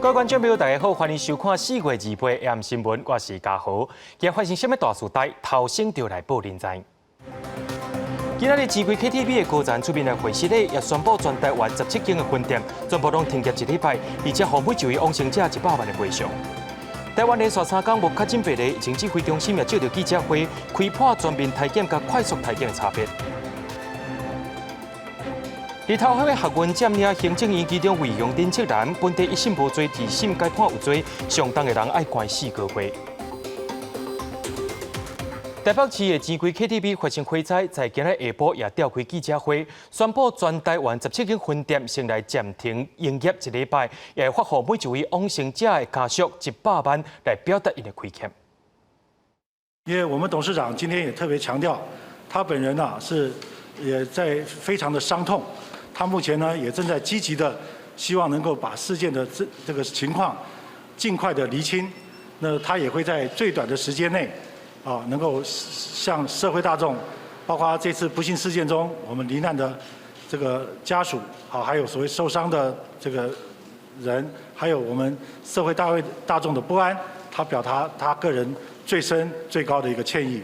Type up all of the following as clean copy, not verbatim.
各位观众朋友，大家好，欢迎收看4月2日AM 新闻，我是嘉豪。今日发生什么大事代？头先就来报人知。今仔日钱柜 KTV 的高层出面来会室咧，也宣布全台湾17间的分店全部拢停业1礼拜，而且付每一位往生者100万的赔偿。台湾连续3天无确诊病例，经指挥中心也召着记者会，开破全面体检甲快速体检的差别。日头海的学运占领行政院其中卫用林策兰，本地一审无罪，二审该判有罪，上当的人爱关4个月。台北市的钱柜 KTV 发生火灾，在今日下晡也召开记者会，宣布全台湾17间分店先来暂停营业1礼拜，也发予每一位往生者的家属100万来表达因的亏欠。因为我们董事长今天也特别强调，他本人也在非常的伤痛。他目前呢也正在积极的希望能够把事件的这个情况尽快的厘清。那他也会在最短的时间内，能够向社会大众，包括这次不幸事件中我们罹难的这个家属，还有所谓受伤的这个人，还有我们社会大众的不安，他表达他个人最深最高的一个歉意。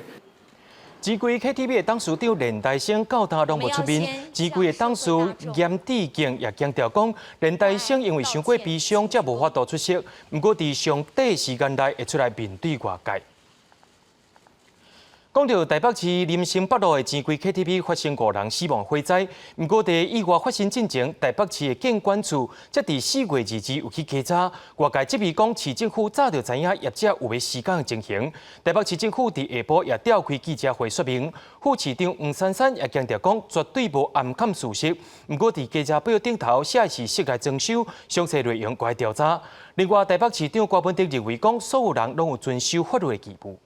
钱柜 KTV 的董事长连大生到他拢无出面，钱柜的董事严志敬也强调讲，连大生因为伤过悲伤，才无法度出席。不过在上短时间内会出来面对外界。讲到台北市林森北路的钱柜 KTV 发生5人死亡火灾，不过在意外发生之前，台北市的监管处则在4月2日有去稽查，外界质疑讲市政府早就知影业者有的时间情形。台北市政府在下晡也召开记者会说明，副市长黄珊珊也强调讲绝对无暗藏事实，不过在记者表顶头写的是涉案征收，详细内容该调查。另外，台北市长郭文德认为讲所有人拢有遵守法律的义务。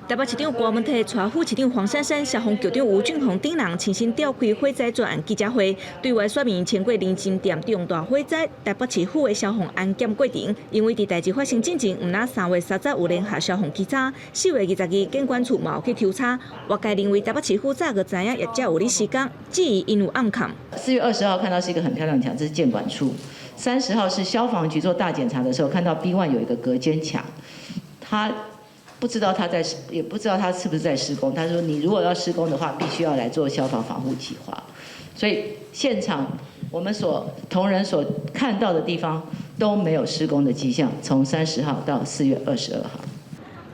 台北市长郭文泰带副市长黄珊珊、消防局长吴俊宏等人亲身召开火灾专案记者会，对外说明千过林森店重大火灾台北市府的消防安检过程。因为在代志发生之前，唔那3月30有联合消防稽查，4月20日监管处嘛有去抽查。外界认为台北市府早就知影业者有咧施工，质疑因有暗藏。4月20号看到是一个很漂亮的墙，这是监管处。30号是消防局做大检查的时候，看到 B1 有一个隔间墙，他不知道也不知道他是不是在施工。他说：“你如果要施工的话，必须要来做消防防护计划。”所以现场我们同仁所看到的地方都没有施工的迹象。从30号到4月22号。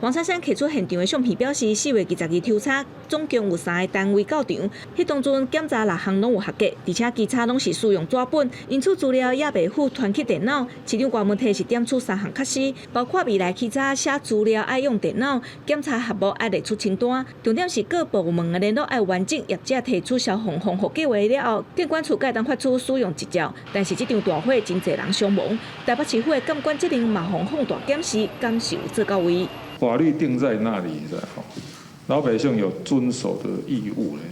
黄珊珊提出现场的相片，表示4月20日抽查，总共有3个单位到场。迄当中检查6项拢有合格，而且稽查拢是使用纸本，因此资料也袂附传去电脑。市长郭文泰是点出3项缺失，包括未来稽查写资料爱用电脑，检查项目爱列出清单。重点是各部门的联络爱完整，业者提出消防防护计划了后，监管处该当发出使用执照。但是这场大火真侪人伤亡，台北市府的监管责任嘛，防放大检视，感受做到位。法律定在那里，老百姓有遵守的义务了。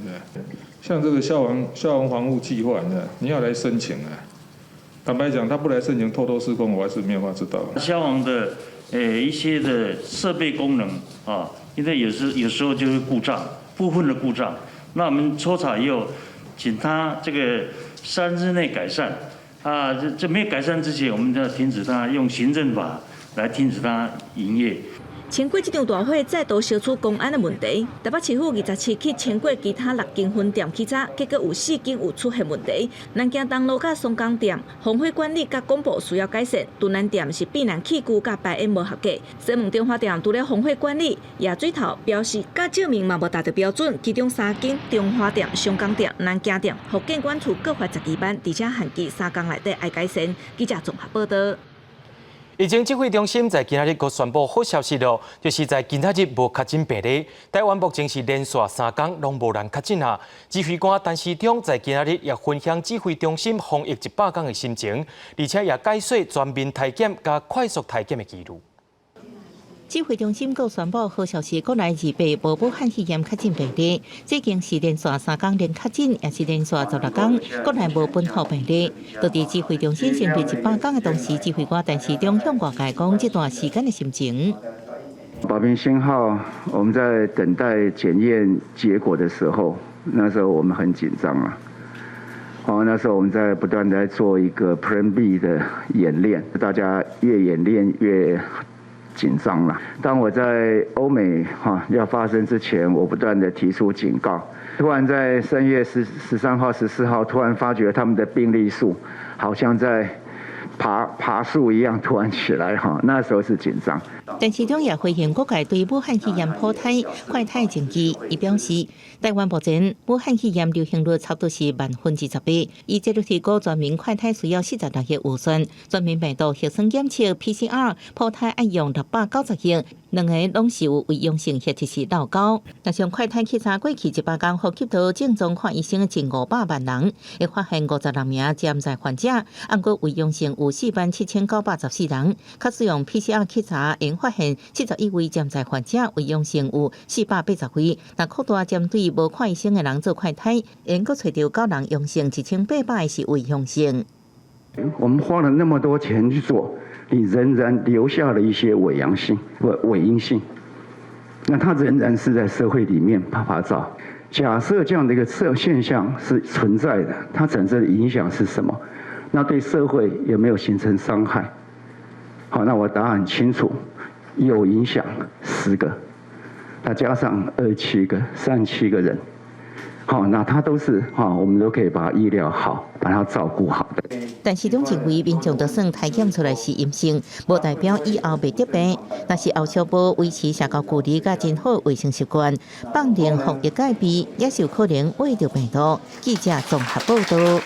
像这个消防防护计划，你要来申请啊。坦白讲，他不来申请偷偷施工，我还是没有办法知道。消防的一些的设备功能啊，因为有时候就会故障，部分的故障。那我们抽查以后，请他这个3日内改善啊，这没有改善之前，我们就要停止他用行政法来停止他营业。千过这场大火再度烧出公安的问题，台北市府27去千过其他6间分店稽查，结果有4间有出现问题。南京东路甲松江店防火管理甲公布需要改善，敦南店是避难器具甲排烟无合格。西门中华店除了防火管理，野水头标示甲照明嘛无达到标准，其中3间中华店、松江店、南京店，互监管处各罚12万，而且限期3天内底爱改善。记者综合报道。疫情指挥中心在今仔日阁宣布好消息咯，就是在今仔日无确诊病例，台湾目前是连续3天拢无人确诊啊。指挥官陈时中在今仔日也分享指挥中心防疫100天的心情，而且也解说全面体检加快速体检的记录。指挥中心阁宣布，好消息，国内200无武汉肺炎确诊病例，这经是连续3天零确诊，也是连续16天，国内无本土病例。就伫指挥中心成立100天的同时，指挥官陈时中向外界讲这段时间的心情。保平星号，我们在等待检验结果的时候，那时候我们很紧张啊。那时候我们在不断地在做一个 Plan B 的演练，大家越演练越紧张了。当我在欧美要发生之前，我不断地提出警告。突然在3月13号、14号，突然发觉他们的病例数好像在爬树一样，突然起来那时候是紧张。陈市长也回应各界对武汉肺炎普胎、快胎情绪，伊表示，台湾目前武汉肺炎流行率差不多是18%，伊这就提高全民快胎需要46个预算，全民病毒核酸检测 PCR 普胎爱用690个，2个拢是有违用性核测试闹高。加上快胎稽查过去100天，呼吸道症状看医生近500万人，会发现56名潜在患者，按过违用性有47914人，确实用 PCR 稽查因发现71位潜在患者违用性有480位，但扩大针对无看医生的人做快筛，因阁找到9人阳性，1800个是违用性。我们花了那么多钱去做，你仍然留下了一些伪阴性，那它仍然是在社会里面拍拍照。假设这样的一个现象是存在的，它产生的影响是什么？那对社会有没有形成伤害？好，那我答案很清楚，有影响10个，那加上27个、37个人，好，那他都是我们都可以把医疗好，把它照顾好的。但市长认为，民众就算体检出来是阴性，无代表以后袂得病。但是后小宝维持社交距离甲真好卫生习惯，放任防疫戒备，也是有可能患着病毒。记者综合报道。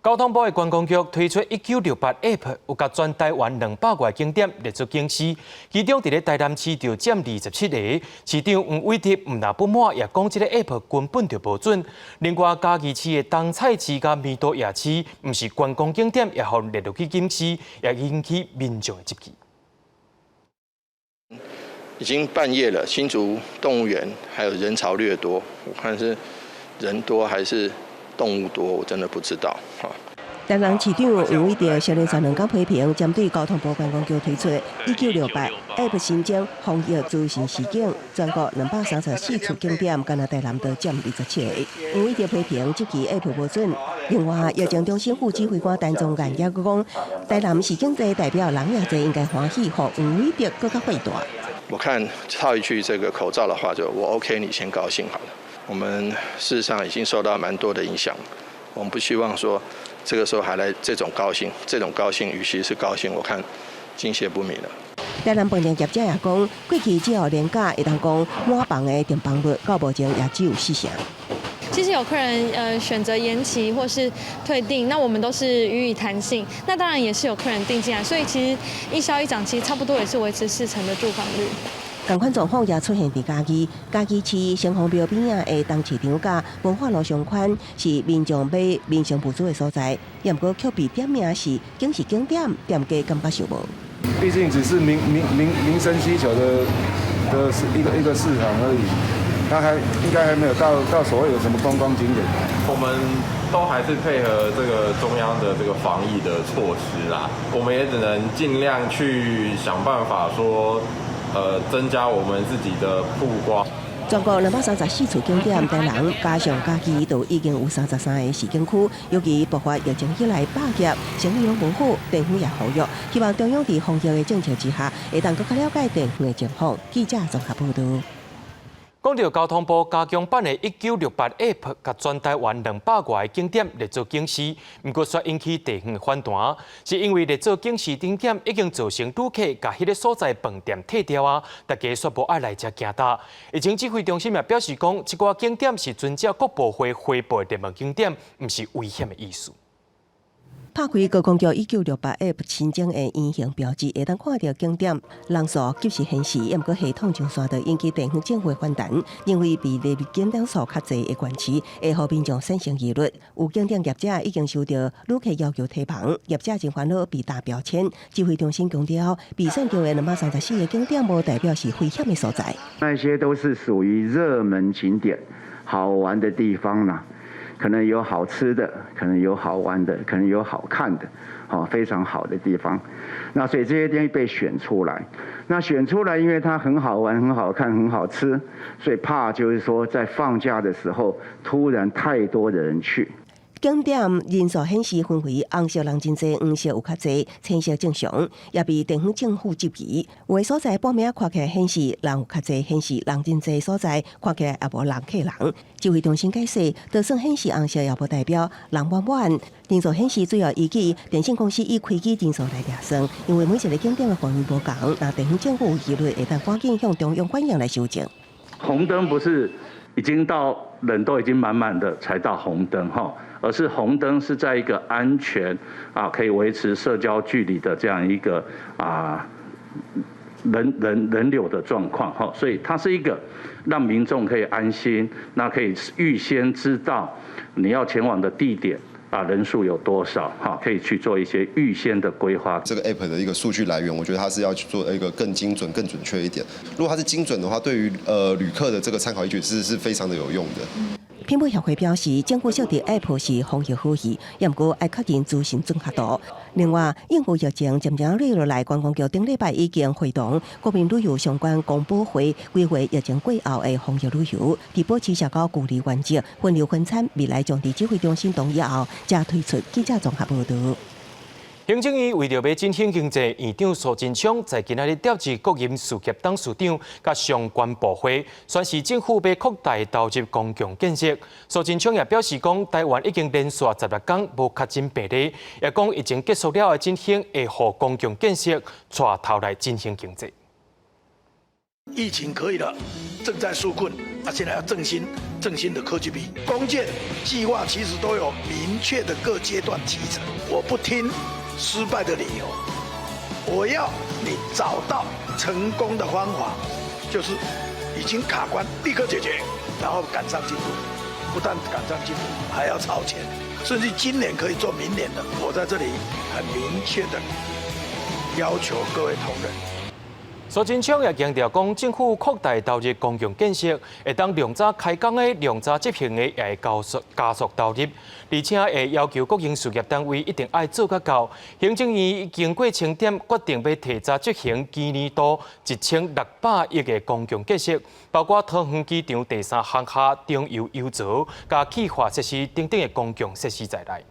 交通部的观光局推出1968 App， 有甲全台湾200个景点列出警示，其中伫咧台南市就占27个。市长黄伟哲唔但不满，也讲这个 App 根本就无准。另外，嘉义市的东菜市甲弥陀夜市，唔是观光景点，也互列入去警示，也引起民众的质疑。已经半夜了，新竹动物园还有人潮略多，我看是人多还是动物多，我真的不知道。台南市长黄伟哲少年全两港批评，针对交通部观光局推出1968 App 新增防疫资讯示警，全国234处景点，敢若台南都占27个。黄伟哲批评这期 App 无准。另外，疫情中心副指挥官陈宗彦也讲，台南市经济代表人也侪应该欢喜，和黄伟哲更加会大。我看套一句这个口罩的话，就我 OK， 你先高兴好了。我们事实上已经受到蛮多的影响，我们不希望说这个时候还来这种高兴，与其是高兴，我看敬谢不敏了。台南饭店业者也讲，过去只要连假会当讲满房的订房率，到目前也只有4成。其实有客人选择延期或是退订，那我们都是予以弹性。那当然也是有客人订进来，所以其实一消一涨，其实差不多也是维持4成的住房率。同款状况也出现伫嘉义市城隍庙边仔的东市场甲文化路上款，是民众买民生补助的所在，也不过却被点名是景点，店家感觉受无。毕竟只是民生需求的一个市场而已，它应该还没有到所谓有什么观光景点。我们都还是配合这个中央的这个防疫的措施啦，我们也只能尽量去想办法说。增加我们自己的曝光。全国234处景点，台南加上嘉义都已经有33个市景区，尤其爆发疫情以来百业生意拢无好，政府也呼吁，希望中央在防疫的政策之下，会当更加了解地方的情况。记者综合报道。讲到交通部加强版的1968 App， 甲全台湾200多个景点列做警示，不过却引起地方反弹，是因为列做警示景点已经造成旅客甲迄个所在饭店退掉啊，大家却无爱来遮行搭。疫情指挥中心也表示讲，这个景点是遵照国部会汇报的热门景点，不是危险的意思。拍开高公局1968 App 新增的圆形标志，会当看到景点人数及时显示，也毋过系统上线，就引起地方政府反弹，因为被列入景点数较侪的县市，会互民众产生疑虑。有景点业者已经收到旅客要求退房，业者真烦恼被打标签。指挥中心强调，被选中的234个景点，无代表是危险的所在。那些都是属于热门景点、好玩的地方啦。可能有好吃的，可能有好玩的，可能有好看的，非常好的地方。那所以这些东西被选出来，那选出来，因为它很好玩、很好看、很好吃，所以怕就是说在放假的时候突然太多的人去。景点人数显示分为红色人真济，黄色有较济，青色正常，也被地方政府执行。有的所在报名看起来显示人有较济，显示人真济所在看起来也无人客人。指挥中心解释，就算显示红色也无代表人满满。人数显示主要依据电信公司以开机人数来计算，因为每一个景点的范围无同，那地方政府有疑虑会当赶紧向中央反映来修正。红灯不是已经到人都已经满满的才到红灯哈，而是红灯是在一个安全可以维持社交距离的这样一个人流的状况哈，所以它是一个让民众可以安心，那可以预先知道你要前往的地点。人数有多少？可以去做一些预先的规划。这个 app 的一个数据来源，我觉得它是要去做一个更精准、更准确一点。如果它是精准的话，对于旅客的这个参考依据是非常的有用的。品牌协会表示，政府设定 app 是防疫好事，也毋过要确认资讯准确度。另外，应付疫情渐渐累落来，观光局顶礼拜已经会同国民旅游相关公布会规划疫情过后的防疫旅游，伫保持社交距离原则，分流分餐，未来将伫指挥中心同意后，才推出记者综合报道。行政院为着要振兴经济，院长苏贞昌在今仔日调集国营事业董事长甲相关部会，宣示政府要扩大投入公共建设。苏贞昌也表示讲，台湾已经连续16天无确诊病例，也讲已经结束了的振兴会互公共建设带头来振兴经济。疫情可以了，正在纾困，现在要振兴的科技比公建计划其实都有明确的各阶段提成，我不听失败的理由，我要你找到成功的方法，就是已经卡关立刻解决，然后赶上进度，不但赶上进度，还要超前，甚至今年可以做明年的。我在这里很明确的要求各位同仁。苏贞昌也强调讲，政府扩大投入公共建设，会当量早开工的、量早执行的，也会加速投入，而且会要求国营事业单位一定爱做甲到。行政院经过清点，决定要提早执行今年度1600亿的公共建设，包括桃园机场第3航厦中油油槽、加气化设施等等的公共设施在内。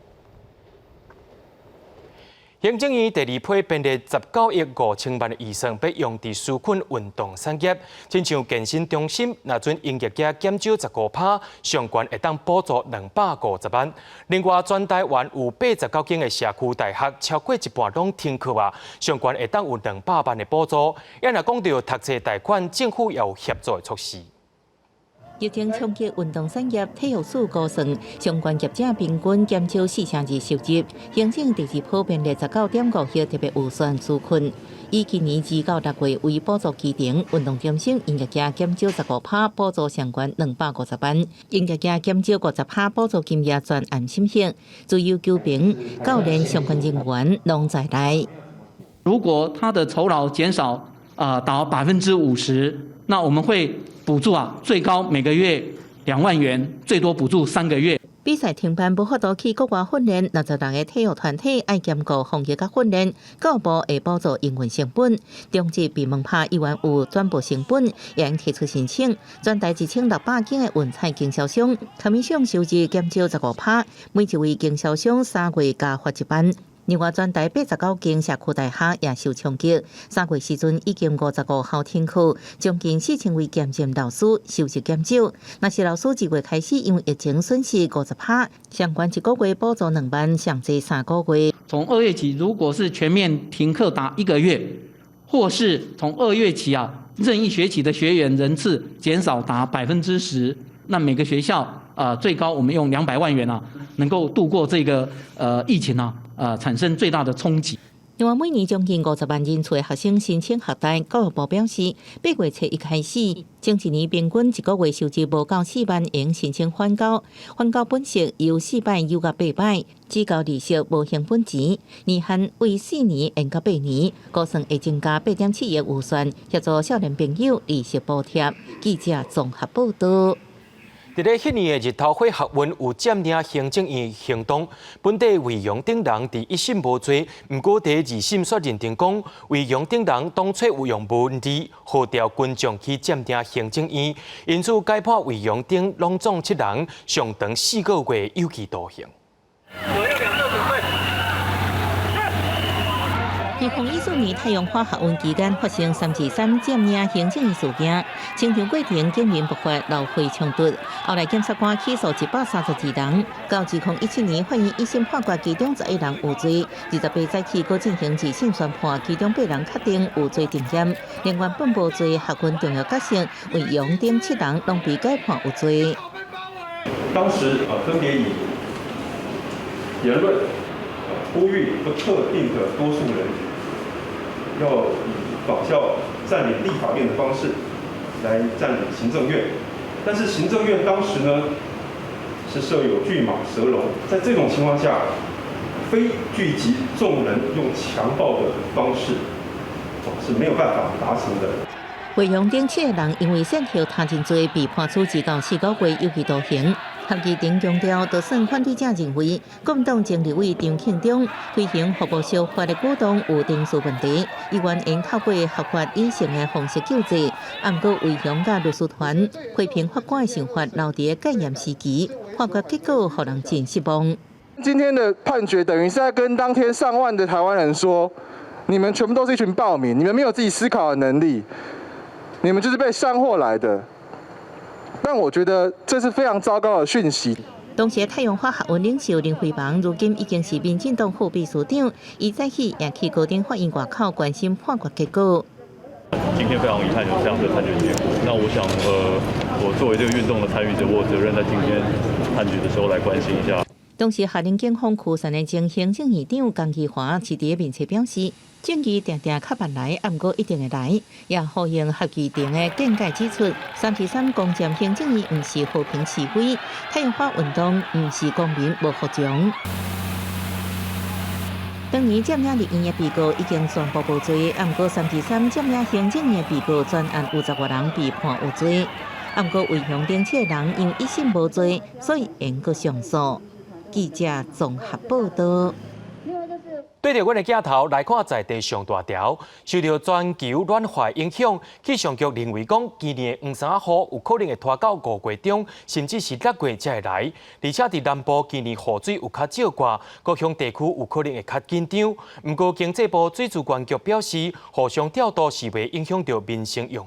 行政院第2批编列19亿5千万的预算，要用伫纾困运动产业，亲像健身中心，若准营业额减少15%，上悬会当补助250万。另外，全台湾有89间的社区大学，超过一半拢停课啊，上悬会当有200万的补助。也若讲到读册贷款，政府也有协助的措施。疫情冲击运动产业，体育署估算相关业者平均减少4成2收入。行政第2批编列19.5亿特别预算纾困，以今年2到6月为补助基层运动中心营业额减少15%，补助上悬250万；营业额减少50%，补助金额全按心性。自由球评、教练相关人员拢在内。如果他的酬劳减少达50%，那我们会补助最高每个月2万元，最多补助3个月。比赛停办无法度去国外训练，66个体育团体爱兼顾防疫甲训练，教育部会补助营运成本。中职被问拍1万有全部成本，也应提出申请。全台1600间的运菜经销商，他们上收入减少15%，每一位经销商3月加发1万。另外，全台89间社区大学也受冲击，3月时阵已经55校停课，将近4000位兼职老师收入减少。若是老师2月开始因为疫情损失50%，相关1个月补助2万，上济3个月。从2月起，如果是全面停课达1个月，或是从2月起任意学期的学员人次减少达10%，那每个学校最高我们用200万元能够度过这个疫情产生最大的冲击。另外，每年将近50万人次的学生申请学贷，教育部表示，8月初一开始，前一年平均1个月收入无到4万，应申请缓缴。缓缴本息由4摆优到8摆，只交利息无成本钱，年限为4年，延到8年，估算会增加8.7亿预算，协助少年朋友利息补贴。记者综合报道。伫咧迄年的日头火学运有占领行政院行动，本地卫阳顶人伫一审无罪，毋过第2审却认定讲卫阳顶人当初有用文字号召群众去占领行政院，因此解判卫阳顶拢总7人上长4个月有期徒刑。2014年太阳花学运期间发生323占领行政的事件，清场过程警民爆发闹会冲突，后来检察官起诉132人，到2017年发现一审判决其中11人有罪，28载起搁进行2审宣判，其中8人确定有罪定验，另原本无罪学运重要角色为杨等7人拢被改判有罪。当时分别以言论呼吁不特定的多数人要以仿效占领立法院的方式来占领行政院，但是行政院当时呢是设有拒马蛇笼，在这种情况下，非聚集众人用强暴的方式是没有办法达成的。惠阳等7个人因为涉嫌他人罪被判处至到4个月有期徒刑。合议庭强调，就算反对者认为国民党前立委张庆忠推行服务修法的举动有定数问题，议员应透过合法理性的方式救济。不过，惠阳甲律师团批评法官的想法留伫戒严时期，判决结果让人真失望。今天的判决等于是在跟当天上万的台湾人说，你们全部都是一群暴民，你们没有自己思考的能力，你们就是被煽惑来的。但我觉得这是非常糟糕的讯息。当时太阳花学运领袖林辉邦，如今已经是民进党副秘书长，伊早起也去高等法院外口关心判决结果。今天非常遗憾有这样的判决结果。那我想，我作为这个运动的参与者，我有责任在今天判决的时候来关心一下。当时下令警方驱散的前行政院长江启华是伫面前表示，证据定定较慢来，不过一定会来。也呼应合议庭的见解指出，323攻占行政院不是和平示威，太阳花运动不是公民无服从。当年占领立院的被告已经宣布无罪，不过323占领行政院的被告专案50多人被判有罪，不过惠阳等7个人因一审无罪，所以应搁上诉。记者综合报道。对着阮的镜头来看在地上大条，受到全球暖化影响，气象局认为讲今年的23号有可能会拖到5月中，甚至是6月才会来。而且伫南部今年雨水有较少挂，各乡地区有可能会较紧张。不过经济部水资源局表示，互相调度是袂影响到民生用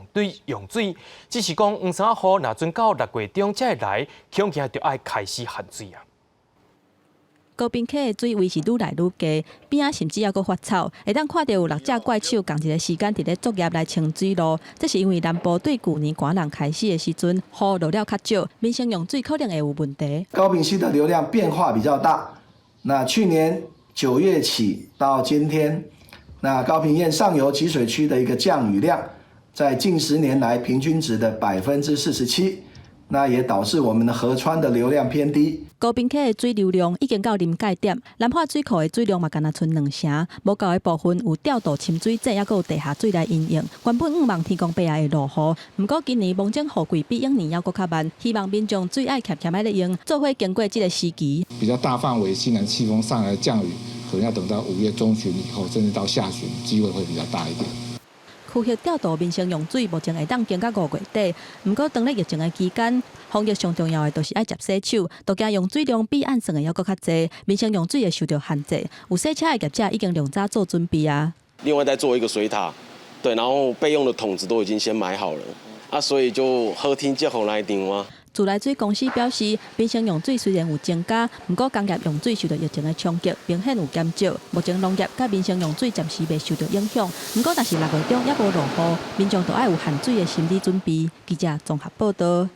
水，只是讲23号若准到6月中才会来，恐惊就要开始限水啊。高滨溪的水位是愈来愈低，边仔甚至还阁发臭，会当看到有6只怪手同一个时间伫咧作业来清水路。这是因为南部对去年寒冷开始的时阵，雨落了较少，民生用水可能会有问题。高屏溪的流量变化比较大，那去年9月起到今天，那高屏堰上游集水区的一个降雨量，在近10年来平均值的47%，那也导致我们的河川的流量偏低。高滨溪的水流量已经到临界点，南化水库的水量嘛，敢若剩2成，无够的部分有调度深水井，也有地下水来运用。原本5望天公伯下的落雨，不过今年蒙井雨季比往年还阁较慢，希望民众水爱欠欠来利用，做伙经过这个时期。比较大范围西南气风上来的降雨，可能要等到5月中旬以后，甚至到下旬，机会会比较大一点。区域调度民生用水，目前会当经到5月底。不过，当咧疫情的期间，防疫上重要的就是爱接洗手，都惊用水量比按算的还阁较济，民生用水会受到限制。有洗车的业者已经量早做准备啊。另外再做一个水塔，对，然后备用的桶子都已经先买好了啊，所以就好天接风来电话。自来水公司表示，民生用水虽然有增加，不过工业用水受到疫情的冲击，明显有减少。目前农业甲民生用水暂时未受到影响，不过但是6月中也无落雨，民众都爱有限水的心理准备。记者综合报道。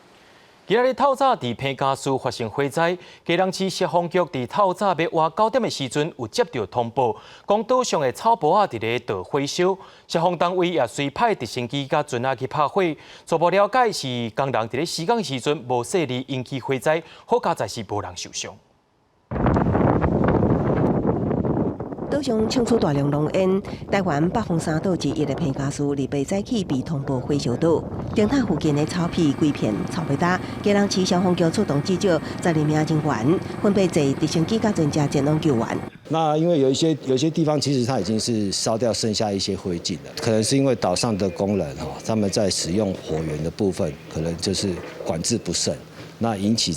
今日透早伫平嘉树发生火灾，基隆市消防局伫透早要活9点的时阵有接到通报，讲岛上的草坡仔伫咧导火烧，消防单位也随派直升机甲船仔去拍火。初步了解是工人伫咧施工时阵无细力引起火灾，好佳在是无人受伤。岛上庆祝大量浓烟，台湾北方山岛之一的平嘉树，礼拜早起被通报火烧岛，灯塔附近的草皮规片草皮搭，基隆市消防局出动至少12名人员，分别坐直升机甲专家前往救援。那因为有一些地方其实它已经是烧掉剩下一些灰烬了，可能是因为岛上的工人他们在使用火源的部分可能就是管制不慎，那引起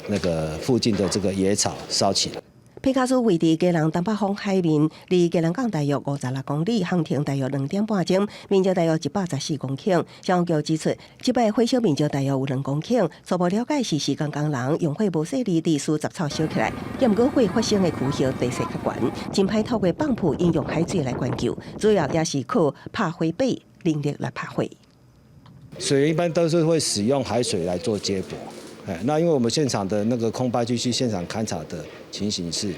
那个附近的这个野草烧起来。佩卡苏位于基隆东北方海面，离基隆港大约56公里，航程大约2点半钟，面积大约114公顷。消防局指出，这摆火烧面积大约有2公顷，初步了解是施工工人用火无细粒树杂草烧起来，也毋过火发生的区域地势较悬，真歹透过泵浦应用海水来灌救，主要也是靠拍火背能力来拍火。水源一般都是会使用海水来做接驳。那因为我们现场的那个空拍机去现场勘查的情形是，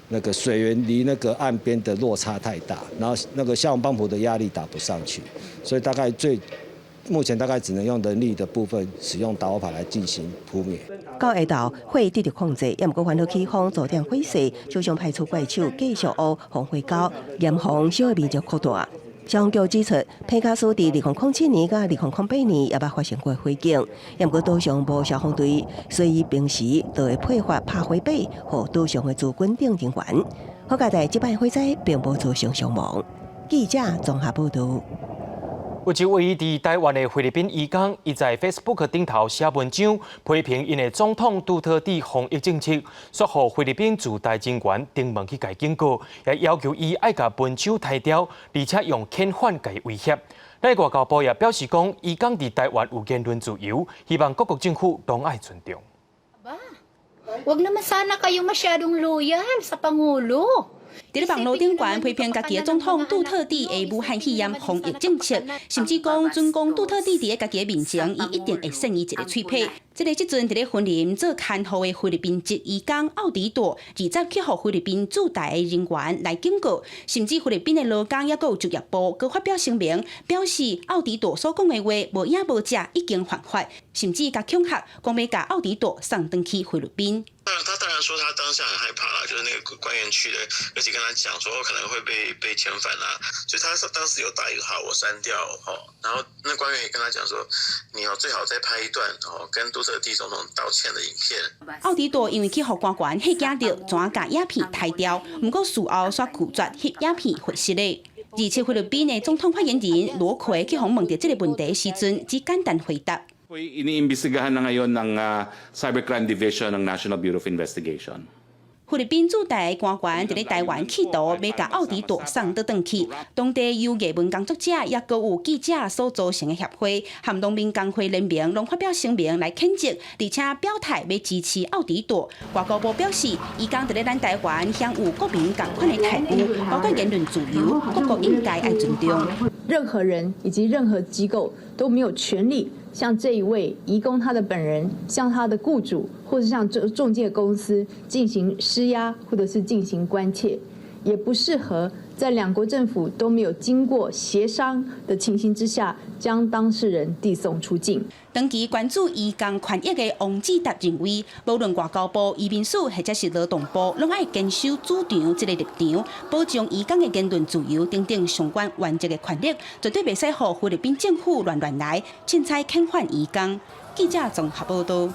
那个水源离那个岸边的落差太大，然后那个消防泵浦的压力打不上去，所以目前大概只能用人力的部分使用打火排来进行扑灭。到下昼，火得到控制，也毋过烦恼起风助点火势，就想派出怪手继续乌防火高，严防小的面积扩大。消防局指出，佩卡苏伫2007年甲2008年也捌发生过火警，也毋过岛上无消防队，所以平时就会配发拍火板，互岛上的驻军等人员。好在在这摆火灾并无造成伤亡。记者综合报道。有一位伫台湾的菲律宾移工，伊在 Facebook 顶头写文章批评因的总统杜特地防疫政策，说互菲律宾驻台人员登门去甲警告，也要求伊爱甲文章拆掉，而且用遣返甲威胁。咱外交部也表示讲，移工伫台湾有言论自由，希望各国政府都爱尊重。Wag naman sana kayo masyadong loyal sa Pangulo。伫网络顶悬批评家己的总统杜特地的武汉肺炎防疫政策，甚至讲准讲杜特地伫家己的面前，伊一定会扇伊一个嘴皮。即阵伫咧婚礼做看护的菲律宾籍移工奥迪多，20去互菲律宾驻台的人员来警告，甚至菲律宾的劳工也有就业部佮发表声明，表示奥迪多所讲的话无影无迹，已经犯法，甚至甲恐吓，讲要甲奥迪多送回去菲律宾。他当然说他当下很害怕啦，就是那个官员去的，而且跟他讲说可能会被遣返啦，所以他当时有打一个好我删掉然后那官员也跟他讲说，你最好再拍一段跟杜特地总统道歉的影片。奥迪多因为去互官员迄惊着，怎甲影片拆掉，不过事后却拒绝翕影片回失的。而且菲律宾的总统发言人罗奎去访问到这个问题时阵，只简单回答。Iniimbestigahan na ngayon ng Cybercrime Division ng National Bureau of Investigation. 菲律宾驻台官员伫咧台湾企图要甲奥迪多送倒转去，当地有艺文工作者也阁有记者所组成的协会，和农民工会联名拢发表声明来谴责，而且表态要支持奥迪多。外交部表示，移工伫咧咱台湾享有国民同款的待遇，包括言论自由，各国应该爱尊重。任何人以及任何机构都没有权利向这一位移工他的本人、向他的雇主，或是向中介公司进行施压，或者是进行关切，也不适合在两国政府都没有经过协商的情形之下，将当事人递送出境。长期关注移工权益的王志达认为，无论外交部、移民署或者是劳动部，拢爱坚守主张这个立场，保障移工的言论自由等等相关原则的权利，绝对袂使互菲律宾政府乱来，凊彩遣返移工。记者综合报道。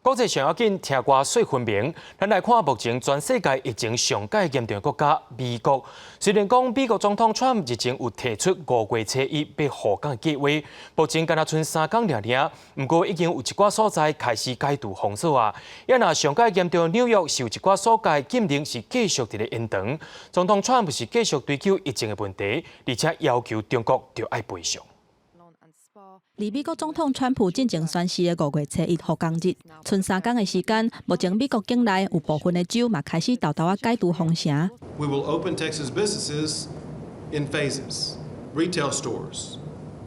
国际上要紧，听歌说分明。咱来看目前全世界疫情上界严重的国家美国。虽然讲美国总统川普日前有提出5月初1要复工的计划，目前敢若剩3天尔。不过已经有一寡所在开始解除封锁啊。也若上界严重纽约受一寡所在禁令是继续伫咧延长。总统川普是继续追究疫情的问题，而且要求中国要爱赔偿。离美国总统川普进前宣示的5月初1复工日，剩3天的时间，目前美国境内有部分的州嘛开始豆豆解除封城。We will open Texas businesses in phases. Retail stores,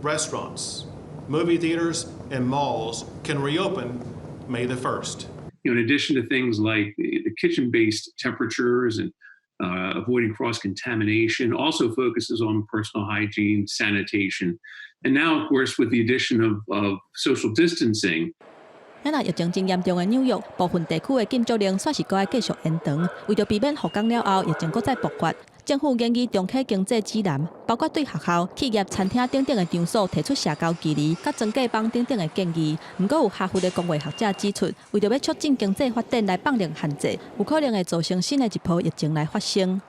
restaurants, movie theaters, and malls can reopen May the 1st. In addition to things like the kitchen-based temperatures and avoiding cross-contamination, also focuses on personal hygiene, sanitation. And now, of course, with the addition of social distancing. 咱若疫情真严重的纽约，部分地区的禁足令算是搁爱继续延长，为着避免复工了后疫情搁再爆发，政府研议重启经济指南，包括对学校、企业、餐厅等等的场所提出社交距离、甲增假房等等的建议。不过有哈佛的工会学者指出，为着要促进经济发展来放零限制，有可能会造成新的一波疫情来发生。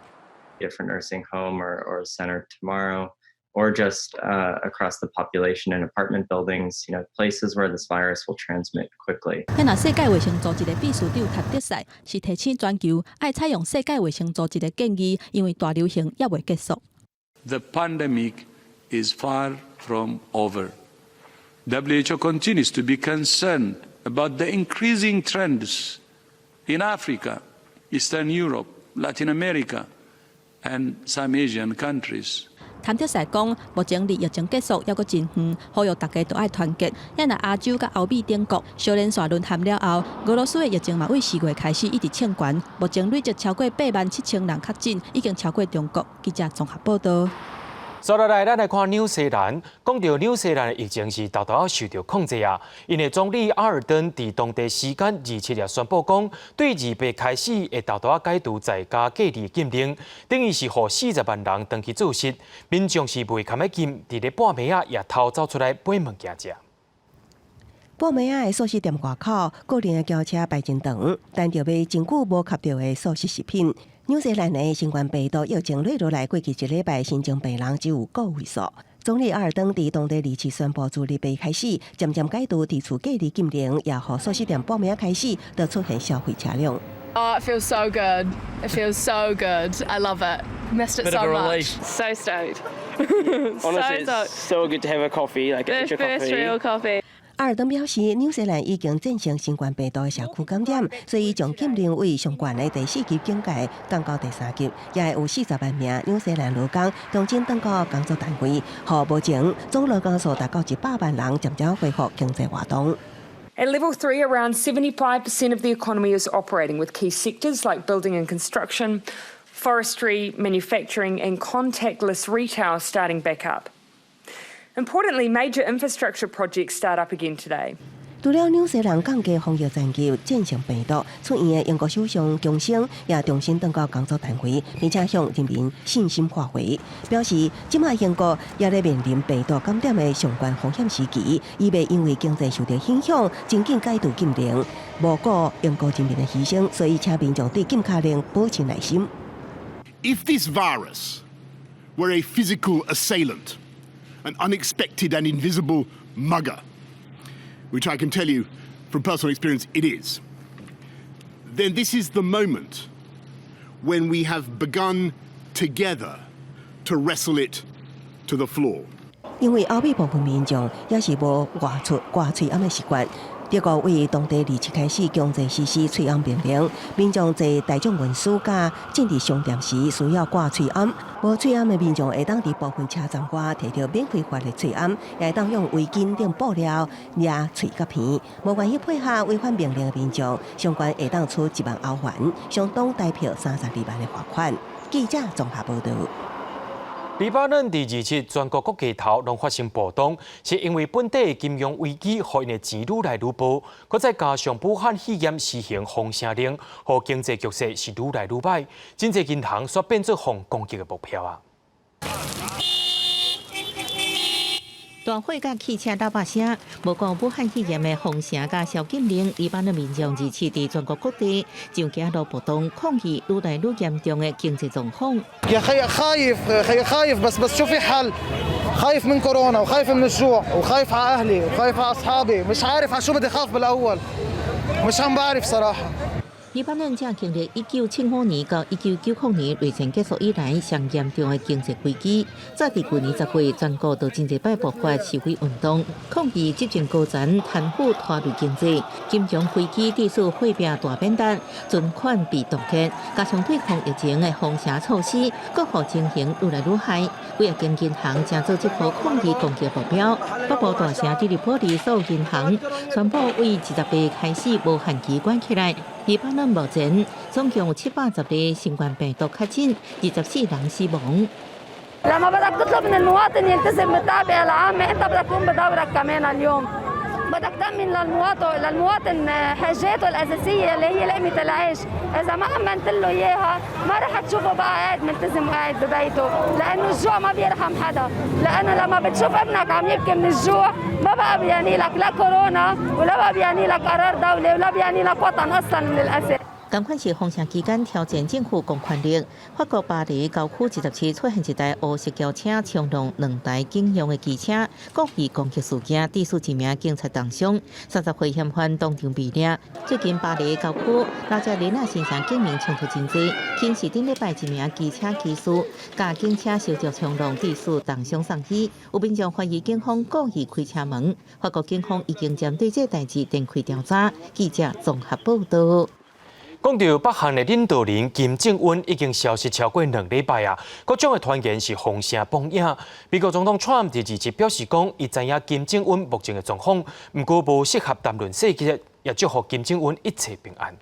Different nursing home or center tomorrow. or just across the population in apartment buildings, places where this virus will transmit quickly. 若世界卫生组织的秘书长塔德赛是提醒全球爱采用世界卫生组织的建议，因为大流行也未结束。The pandemic is far from over. WHO continues to be concerned about the increasing trends in Africa, Eastern Europe, Latin America, and some Asian countries. 谭德赛讲，目前离疫情结束还阁真远，呼吁大家都爱团结。若亚洲甲欧美等国小连续论坛了后，俄罗斯的疫情嘛，为4月开始一直升悬，目前累积超过87000人确诊，已经超过中国。记者综合报道。接落来，咱来看纽西兰。讲到纽西兰的疫情是豆豆受到控制啊，因为总理阿尔登伫当地时间27日宣布讲，对2月开始会豆豆解除在家隔离禁令，等于是互40万人长期做实。民众是未堪的禁，伫咧半暝啊夜头走出来买物件食。半暝啊的素食店外口，个人的轿车排真长，但着买真久无吸到的素食食品。纽西兰的新冠病毒疫情累落来，过去1礼拜新增病人只有9位数。总理阿尔登伫当地27宣布，自礼拜开始渐渐解除伫厝隔离禁令，也互素食店半暝开始就出现消费车辆。Oh, it feels so good. It feels so good. I love it. Missed it so much. So stoked. Honestly, it's so good to have a coffee, like a first real coffee. 阿尔登表示，纽西兰已经战胜新冠病毒的社区感染，所以将禁令为上悬的第4级警戒降到第3级，也会有40万名纽西兰劳工重新返到工作单位，互目前总劳工数达到100万人，渐渐恢复经济活动。At level 3, around 75% of the economy is operating, with key sectors like building and construction, forestry, manufacturing, and contactless retail starting back up. Importantly, major infrastructure projects start up again today. 除了纽西兰降低防疫战绩战胜病毒，出院的英国首相强生也重新登到工作单位，并且向人民信心发挥，表示即卖英国也在面临病毒感染的上悬风险时期，伊未因为经济受到影响，真紧解除禁令，无顾英国人民的牺牲，所以请民众对禁卡令保持耐心。If this virus were a physical assailant, an unexpected and invisible mugger, which I can tell you from personal experience it is, then this is the moment when we have begun together to wrestle it to the floor. 因为欧美部分民众也是无挂喙暗的习惯。德国为当地27开始强制实施喙暗命令，民众在大众运输甲进入商店时需要挂喙暗。无喙暗的民众会当伫部分车站外摕到免费发的喙暗，也会当用围巾顶布料抓喙甲片。无愿意配合违反命令的民众，相关会当处1万欧元，相当大票32万的罚款。记者综合报道。黎巴嫩第27全国各街头拢发生暴动，是因为本地金融危机，互因的钱愈来愈薄，佮再加上武汉肺炎施行封城令，互经济局势是愈来愈歹，真侪银行煞变做防攻击的目标啊！大火甲汽车喇叭声，无顾武汉肺炎的封城甲宵禁令，黎巴嫩民众27伫全国各地上街路暴动抗议愈来愈严重的经济状况。يا أخي خايف بس شوفي حل خايف من كورونا وخايف من الجوع وخايف على أهلي وخايف على أصحابي مش عارف على شو بدي أخاف بالأول مش عم بعرف صراحة。黎巴嫩正经历1975年到1990年内战结束以来上严重的经济危机。早伫去年10月，全国都真侪摆爆发示威运动，抗议执政高层贪腐拖累经济，金融危机致使货币大变值，存款被冻结，加上对抗疫情的封城措施，各互情形愈来愈害。几啊间银行正做这波抗议攻击目标。北部大城伫日波里所有银行宣布为20月开始无限期关起来。黎巴嫩目前总共有710例新冠病毒确诊，24人死亡。لما بدك تطلب من المواطن يلتزم بالتعبئة العامة، أنت بدك تقوم بدورك كمان اليوم. بدك تأمن للمواطن حاجاته الأساسية اللي هي لقمة العيش، إذا ما أمنت له إياها ما رح تشوفه بقى قاعد ملتزم وقاعد ببيته، لأنه الجوع ما بيرحم حدا، لأنه لما بتشوف ابنك عم يبكي من الجوع ما بقى بيعني لك لا كورونا ولا بقى بيعني لك قرار دولي ولا بيعني لك وطن أصلا من الأساس. 同款是封城期间挑战政府公权力。法国巴黎郊区17出现一台黑色轿车冲撞2台警用的机车，故意攻击事件致死1名警察重伤，30岁嫌犯当场被抓。最近巴黎郊区老只人啊身上警民冲突真多，轻是顶礼拜1名机车技师甲警车相撞冲撞致死重伤送医，有民众怀疑警方故意开车门。法国警方已经针对这代志展开调查。记者综合报道。讲到北韩的领导人金正恩已经消失超过2礼拜啊，各种的传言是风声榜影。美国总统 Trump 第2日表示讲，伊知影金正恩目前的状况，不过无适合谈论细节，也祝福金正恩一切平安。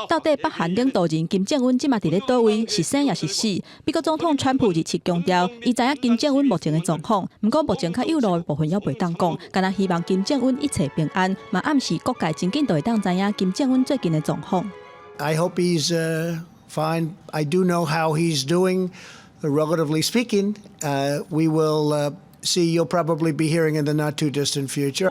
到底北韩领导人金正恩即马伫咧倒位，是生也是死？美国总统川普日前强调，伊知影金正恩目前的状况，不过目前较有路的部分还袂当讲，敢若希望金正恩一切平安，嘛暗示各界真紧就会当知影金正恩最近的状况。I hope he's fine. I do know how he's doing, relatively speaking. We will see. You'll probably be hearing in the not too distant future.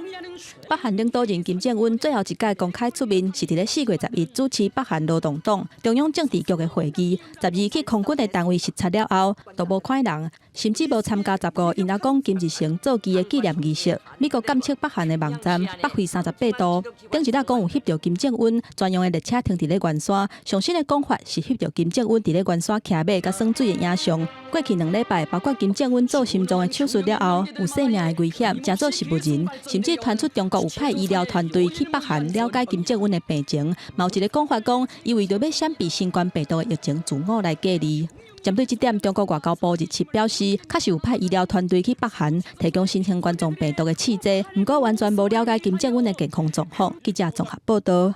北韩领导人金正恩最后一届公开出面，是伫咧4月11主持北韩劳动党中央政治局的会议。12去空军的单位视察了后，都无看人，甚至无参加15因阿公金日成座机的纪念仪式。美国监测北韩的网站北纬38度，顶一日讲有翕到金正恩专用的列车停伫咧圆山，上新的讲法是翕到金正恩伫咧圆山骑马甲耍水的影像。过去2礼拜，包括金正恩做心脏的手术了后，有性命的危险，真做是不人，甚至传出中国有派医疗团队去北韩了解金正恩的病情，嘛有一个讲法讲，伊为着要闪避新冠病毒的疫情自我来隔离。针对这点，中国外交部日前表示，确实有派医疗团队去北韩提供新型冠状病毒的试剂，不过完全无了解金正恩的健康状况。记者综合报道。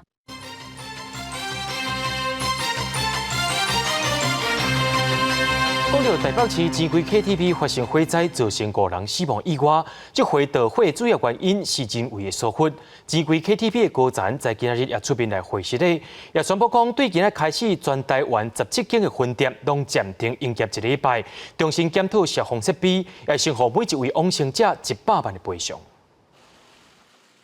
讲到台北市前规 KTV 发生火灾，造成5人死亡以外，这回导火主要原因是人为的疏忽。前规 KTV 的高层在今日也出面来回释咧，也宣布讲，对今日开始，全台湾17间的分店拢暂停营业1礼拜，重新检讨消防设备，也承付每一位往生者100万的赔偿。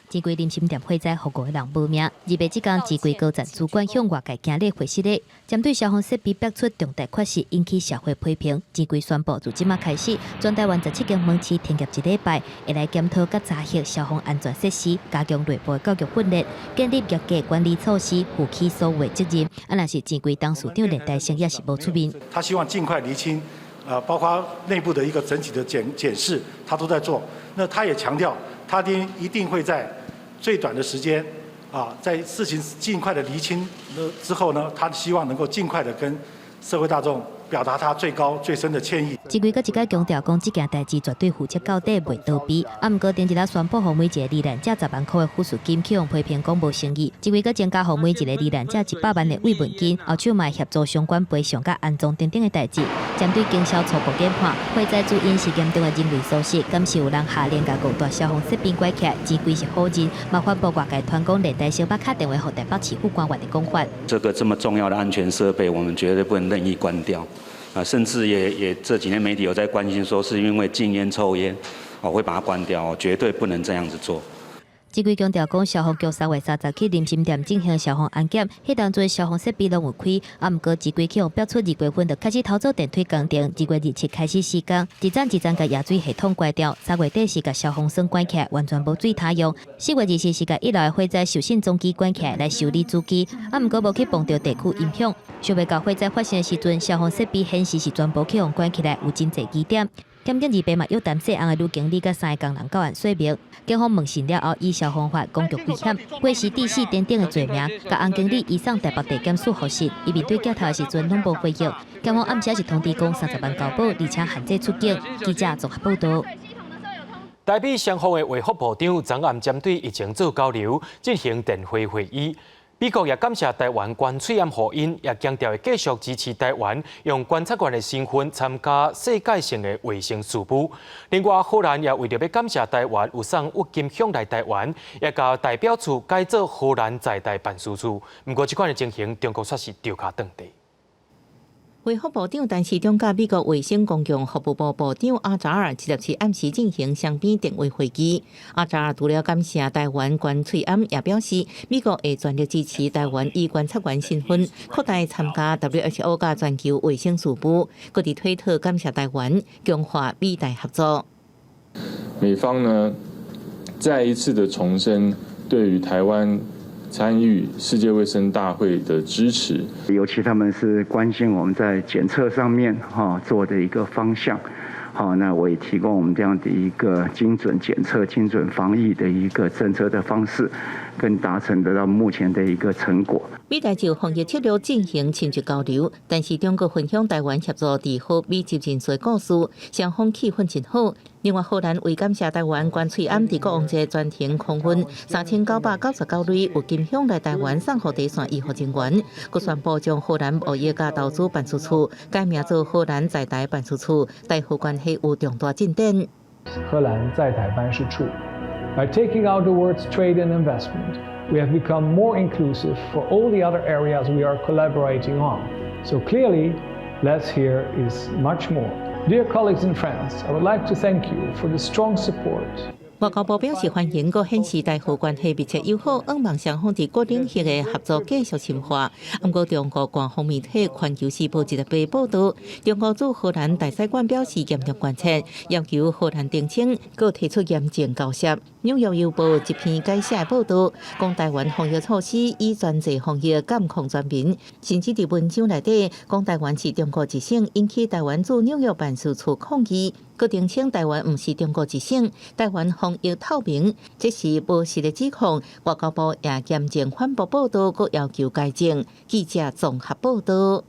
前规林心店火灾，互5个人无命。日白即天，前规高层主管向外界今日回释咧，针对消防设备爆出重大缺失，引起社会批评。前规宣布，自即马开始，全台湾17间门市停业1礼拜，会来检讨甲查核消防安全设施，加强内部教育训练，建立业界管理措施，负起所有责任。若是前规董事长连大成也是无出面。他希望尽快厘清，包括内部的一个整体的检视，他都在做。那他也强调，他一定会在最短的时间，在事情尽快的厘清之后呢，他希望能够尽快的跟社会大众表达他最高最深的歉意。前规阁一概强调讲，这件代志绝对负责到底，袂倒闭。不过前一日宣布，互每一个罹难者10万块的抚恤金，去用批评讲无诚意。前规阁增加互每一个罹难者100万的慰问金，后手嘛协助相关赔偿甲安葬等等的代志。针对经销初步研判，火灾主因是严重的人为疏失，敢是有人下令甲5大消防设备关起来。前规是好人，嘛反驳外界传讲连带小北打电话互台北市府官员的讲法。这么重要的安全设备，我们绝对不能任意关掉。甚至也这几天媒体有在关心说，是因为禁烟抽烟，会把它关掉，绝对不能这样子做。前规强调讲，消防局3月30去林心店进行消防安检，迄当阵消防设备拢有开，不过前规去用标出2月份就开始偷做电梯工程，2月日期开始施工，一站甲热水系统关掉，3月底是甲消防栓关起来，完全无水他用，4月20日是甲1楼的火灾受信总机关起来来修理主机，不过无去碰到地区影响。想要到火灾发生的时阵，消防设备显示是全部去用关起来，有真侪疑点。检警二白嘛有谈细红的女经理甲3个工人到案说明，警方问讯了后，以消防法攻击危险、过失致死等等的罪名，甲洪经理移送台北地检署复审。伊面对检讨的时阵拢无回应。警方暗时是通知讲30万交保，而且限制出境。记者综合报道。台北双方的卫福部长昨暗针对疫情做交流，进行电话会议。美国也感谢台湾关喙炎呼应，也强调会继续支持台湾用观察员的身份参加世界性的卫生事务。另外，荷兰也为了要感谢台湾有送郁金香来台湾，也甲代表处改做荷兰在台办事处。不过，这款的情形，中国却是丢卡断地。卫福部长陈时中甲美国卫生公共服务部部长阿扎尔17暗时进行双边电话会议。阿扎尔除了感谢台湾关翠暗，也表示美国会全力支持台湾以观察员身份扩大参加 WHO 甲全球卫生事务，各地推特感谢台湾强化美台合作。美方呢，再一次的重申对于台湾参与世界卫生大会的支持，尤其他们是关心我们在检测上面做的一个方向。好，那我也提供我们这样的一个精准检测、精准防疫的一个政策的方式，跟达成得到目前的一个成果。美台就防疫策略进行亲密交流，但是中国分享台湾协助治好美籍人士的故事，双方气氛真好。另外，荷兰为感谢台湾关翠暗伫国王节专程空运3999类有金享来台湾送予第线医护人员，佮宣布将荷兰贸易甲投资办事处改名做荷兰在台办事处，台荷关系有重大进展。荷兰在台办事处 By taking out the words trade and investment, we have become more inclusive for all the other areas we are collaborating on. So clearly, less here is much more. Dear colleagues and friends, I would like to thank you for the strong support. 外交部表示欢迎，佮显示台荷关系密切友好，望双方伫各领域的合作继续深化。不过，中国官方媒体《环球时报》一日报道，中国驻荷兰大使馆表示严重关切，要求荷兰澄清，佮提出严正交涉。《纽约邮报》一篇改写报道，讲台湾防疫措施以专制防疫监控全民，甚至伫文章内底讲台湾是中国一省，引起台湾驻纽约办事处抗议。佮澄清台湾毋是中国一省，台湾防疫透明，这是无实的指控。外交部也严正反驳报道，佮要求改正。记者综合报道。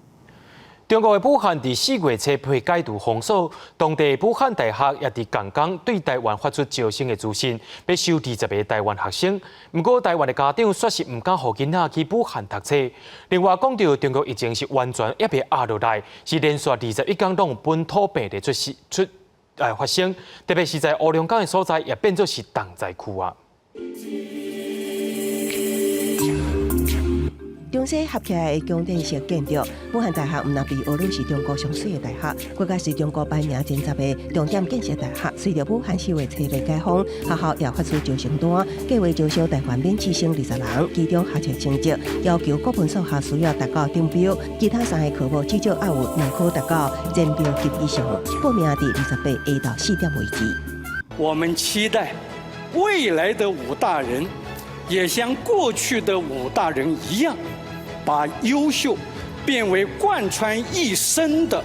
中国的武汉伫4月初被解除封锁，当地武汉大学也伫刚刚对台湾发出招生的资讯，要收20个台湾学生。不过，台湾的家长说是唔敢让囡仔去武汉读册。另外，讲到中国疫情是完全也未压落来，是连续21天拢本土病例发生，特别是在乌龙港的所在，也变作是重灾区啊。中西合起来的宫殿式建筑，武汉大学毋但比俄罗斯中国上水的大学，更加是中国排名前10的重点建设大学。随着武汉4月初被解封，学校也发出招生单，计划招收台湾免试生20人，其中学测成绩要求各分数学需要达到顶标，其他3个科目至少要有2科达到前标级以上。报名伫28A 到4点为止。我们期待未来的武大人也像过去的武大人一样，把优秀变为贯穿一生的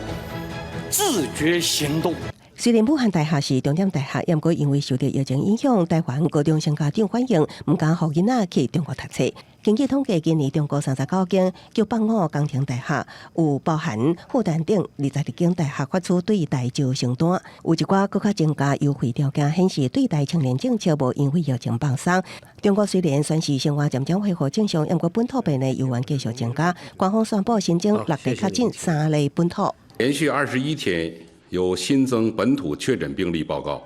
自觉行动。虽然武汉大学是重点大学，不过因为受到疫情影响，台湾高中生家长反映唔敢让囡仔去中国读册。根据统计，今年中国39间985工程大学，有包含复旦等22间大学发出对台招生单，有一寡更加增加优惠条件，显示对台青年政策无因为疫情放松。中国虽然宣示生活渐渐恢复正常，不过本土病例仍然继续增加。官方宣布新增6例确诊，3例本土。连续21天有新增本土确诊病例报告，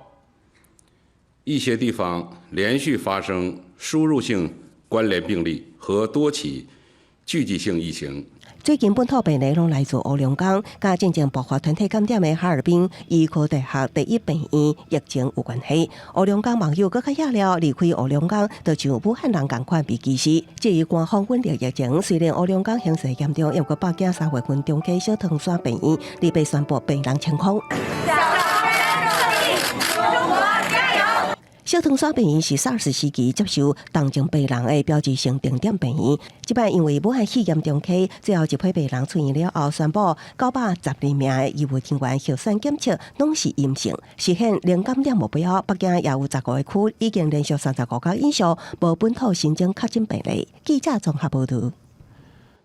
一些地方连续发生输入性关联病例和多起聚集性疫情。最近本土病例拢来自乌龙港，甲真正爆发团体感染的哈尔滨医科大学第一病院疫情有关系。乌龙港网友更加吓了，离开乌龙港，就像武汉人共款被歧视。至于官方稳定疫情，虽然乌龙港形势严重，不过北京3月份中溪小汤山病院已被宣布病人清空。小汤山病院是SARS时期接受重症病人的标志性定点病院。这摆因为武汉肺炎中期，最后一批病人出院了后，宣布912名的医务人员核酸检测拢是阴性，实现零感染目标。北京也有15个区已经连续35天以上无本土新增确诊病例。记者综合报道。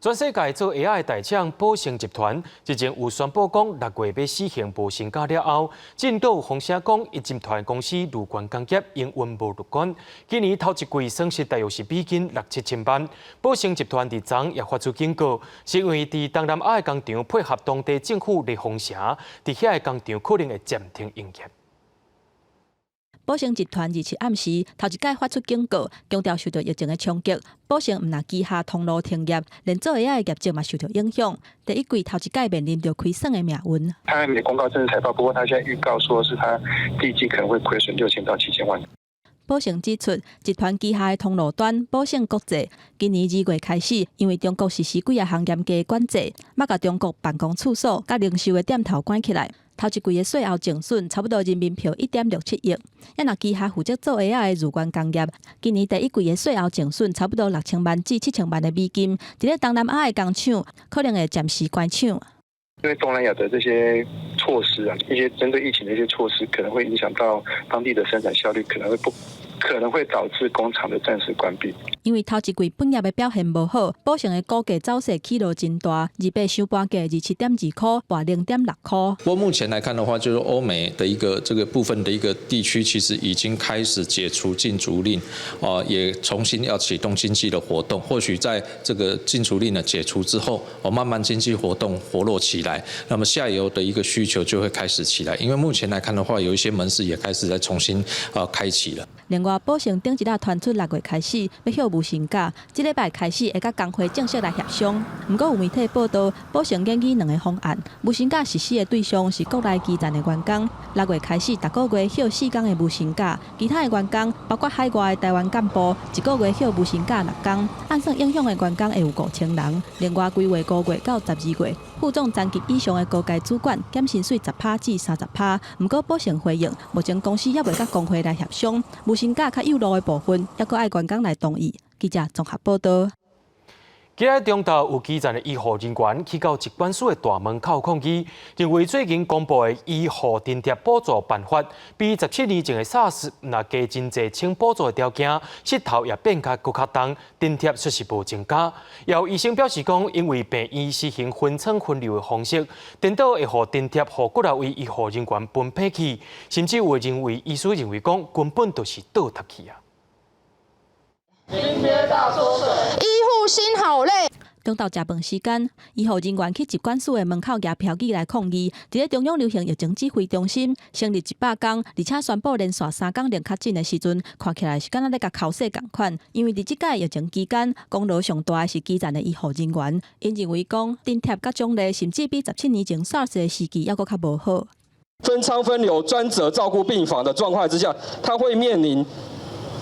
全世界做 AI 的大厂宝盛集团，之前有宣布讲6月要实行无薪假了后，进度风声讲伊集团公司陆关工业营运无乐观，今年头一季损失大约是美金6-7千万。宝盛集团伫昨也发出警告，是因为伫东南亚的工厂配合当地政府的封城，伫遐的工厂可能会暂停营业。宝盛集团27暗时头一届发出警告，强调受到疫情的冲击，宝盛毋但旗下通路停业，连做下的业绩嘛受到影响。第一季头一届面临着亏损的命运。他还没公告正式财报，不过他现在预告说是他第一季可能会亏损6000到7000万。宝盛指出，集团旗下的通路端宝盛国际，今年2月开始，因为中国实施几项严格的管制，要甲中国办公处所、甲零售的店头关起来。头一季的税后净损差不多人民币1.67亿，也若旗下负责做 AI 的入关工业，今年第一季的税后净损差不多6000万至7000万的美金。伫咧东南亚的工厂，可能会暂时关厂。因为东南亚的这些措施啊，一些针对疫情的一些措施，可能会影响到当地的生产效率，可能会导致工厂的暂时关闭。因为头一季本业的表现无好，宝盛的股价走势起落真大，2倍收盘价27.2块，跌0.6块。不过目前来看的话，就是欧美的一个这个部分的一个地区，其实已经开始解除禁足令，也重新要启动经济的活动。或许在这个禁足令的解除之后，慢慢经济活动活络起来，那么下游的一个需求就会开始起来。因为目前来看的话，有一些门市也开始在重新开启了。另外，宝盛顶一日传出6月开始要向无薪假，这礼拜开始会甲工会正式来协商。不过有媒体报道，宝盛建议2个方案，无薪假实施的对象是国内基站的员工，6月开始逐个月休4天的无薪假，其他的员工包括海外的台湾干部，一个月休无薪假6天，按算影响的员工会有5000人。另外，规划5月到12月，负重残疾以上的高阶主管减薪水10%至30%。不过宝盛回应，目前公司也未甲工会来协商，无薪假较有路的部分，还佫爱员工来同意。记者综合报道。今日中昼有基站的医护人员去到疾管署的大门口抗议，认为最近公布的医护津贴补助办法，比17年前的 SARS 加真侪请补助的条件，势头也变较搁较重，津贴确实无增加。有医生表示讲，因为病院实行分层分流的方式，颠倒会互津贴互各位医护人员分配去，甚至有认为医师认为讲根本就是倒塌去啊。津贴大缩水，医护心好累。中昼食饭时间，医护人员去疾管署的门口举标语来抗议。伫咧中央流行疫情指挥中心成立100天，而且宣布连续3天零确诊的时阵，看起来是敢若咧甲考试共款。因为伫即届疫情期间，功劳上大的是基层的医护人员。因认为讲津贴甲奖励，甚至比17年前 SARS 的时期还佫较无好。分仓分流、专责照顾病房的状况之下，他会面临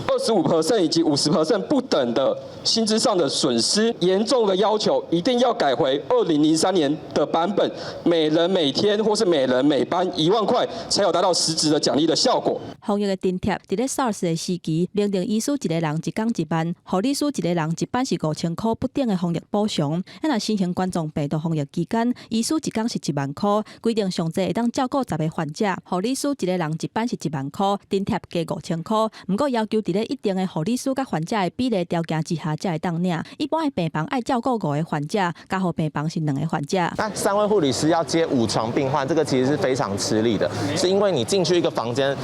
25% 以及50% 不等的薪资上的损失，严重的要求一定要改回2003年的版本，每人每天或是每人每班1万块，才有达到实质的奖励的效果。防疫的津贴，伫咧 SARS 的时期，明定医师一个人1天1班，护理师一个人1班是5000块不等的防疫补偿。若新型冠状病毒防疫期间，医师1天是1万块，规定上济会当照顾10个患者，护理师一个人1班是1万块，津贴加5000块。不过要求伫咧一定的护理师甲患者的比例条件之下，才会当领。一般的病房爱照顾5个患者，加护病房是2个患者。那3位护理师要接5床病患，这个其实是非常吃力的，是因为你进去一个房间，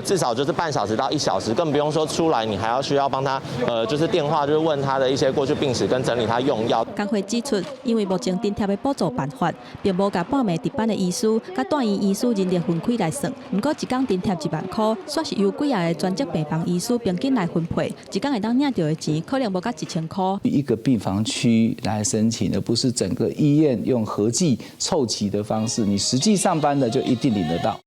至少就是半小时到1小时，更不用说出来，你还需要帮他，就是电话就是问他的一些过去病史跟整理他用药。工会指出，因为目前津贴的补助办法，并无甲半暝值班的医师、甲住院医师人力分开来算。不过一天津贴1万块，煞是由几个专职病房医师平均来分配，一天会当领到的钱，可能无甲1000块。一个病房区来申请，而不是整个医院用合计凑齐的方式，你实际上班的就一定领得到。